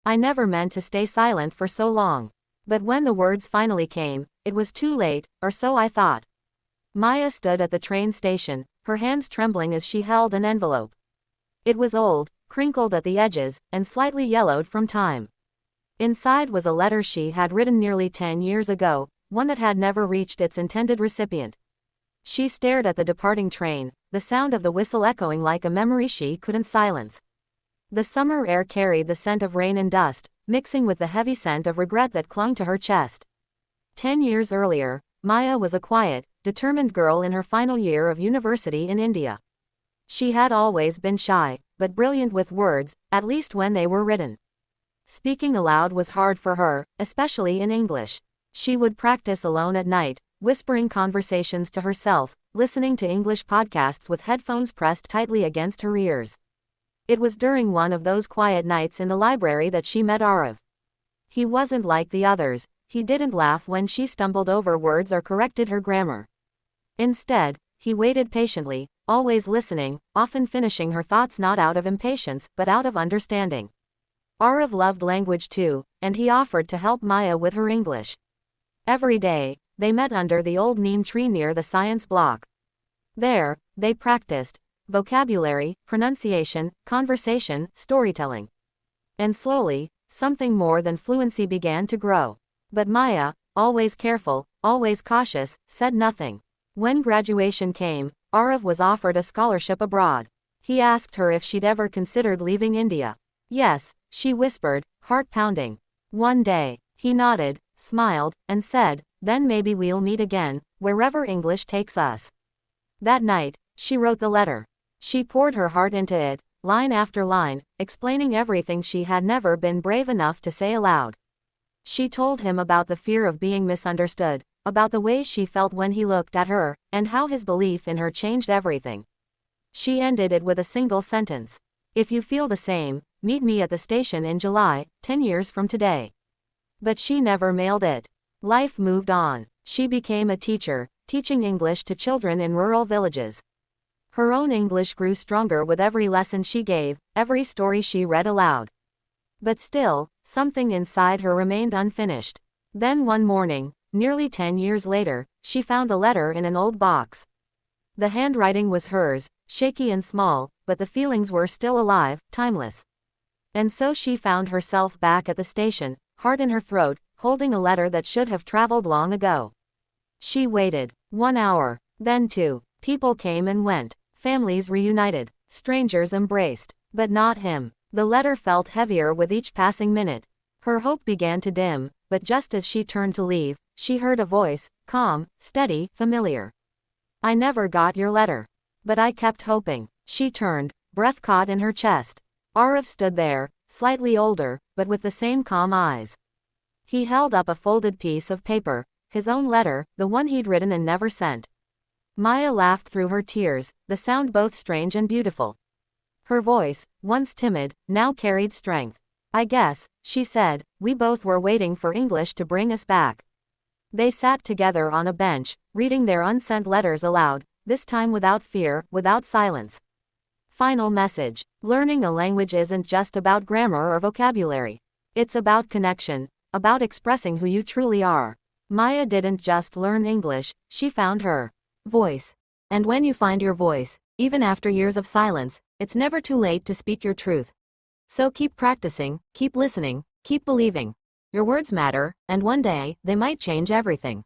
I never meant to stay silent for so long. But when the words finally came, it was too late, or so I thought. Maya stood at the train station, her hands trembling as she held an envelope. It was old, crinkled at the edges, and slightly yellowed from time. Inside was a letter she had written nearly 10 years ago, one that had never reached its intended recipient. She stared at the departing train, the sound of the whistle echoing like a memory she couldn't silence. The summer air carried the scent of rain and dust, mixing with the heavy scent of regret that clung to her chest. 10 years earlier, Maya was a quiet, determined girl in her final year of university in India. She had always been shy, but brilliant with words, at least when they were written. Speaking aloud was hard for her, especially in English. She would practice alone at night, whispering conversations to herself, listening to English podcasts with headphones pressed tightly against her ears. It was during one of those quiet nights in the library that she met Arav. He wasn't like the others, he didn't laugh when she stumbled over words or corrected her grammar. Instead, he waited patiently, always listening, often finishing her thoughts not out of impatience but out of understanding. Arav loved language too, and he offered to help Maya with her English. Every day, they met under the old neem tree near the science block. There, they practiced vocabulary, pronunciation, conversation, storytelling. And slowly, something more than fluency began to grow. But Maya, always careful, always cautious, said nothing. When graduation came, Arav was offered a scholarship abroad. He asked her if she'd ever considered leaving India. Yes, she whispered, heart pounding. One day, he nodded, smiled, and said, then maybe we'll meet again, wherever English takes us. That night, she wrote the letter. She poured her heart into it, line after line, explaining everything she had never been brave enough to say aloud. She told him about the fear of being misunderstood, about the way she felt when he looked at her, and how his belief in her changed everything. She ended it with a single sentence. If you feel the same, meet me at the station in July, 10 years from today. But she never mailed it. Life moved on. She became a teacher, teaching English to children in rural villages. Her own English grew stronger with every lesson she gave, every story she read aloud. But still, something inside her remained unfinished. Then one morning, nearly 10 years later, she found a letter in an old box. The handwriting was hers, shaky and small, but the feelings were still alive, timeless. And so she found herself back at the station, heart in her throat, holding a letter that should have traveled long ago. She waited. 1 hour, then 2. People came and went. Families reunited. Strangers embraced. But not him. The letter felt heavier with each passing minute. Her hope began to dim, but just as she turned to leave, she heard a voice, calm, steady, familiar. I never got your letter. But I kept hoping. She turned, breath caught in her chest. Arav stood there, slightly older, but with the same calm eyes. He held up a folded piece of paper, his own letter, the one he'd written and never sent. Maya laughed through her tears, the sound both strange and beautiful. Her voice, once timid, now carried strength. I guess, she said, we both were waiting for English to bring us back. They sat together on a bench, reading their unsent letters aloud, this time without fear, without silence. Final message. Learning a language isn't just about grammar or vocabulary. It's about connection, about expressing who you truly are. Maya didn't just learn English, she found her voice. And when you find your voice, even after years of silence, it's never too late to speak your truth. So keep practicing, keep listening, keep believing. Your words matter, and one day, they might change everything.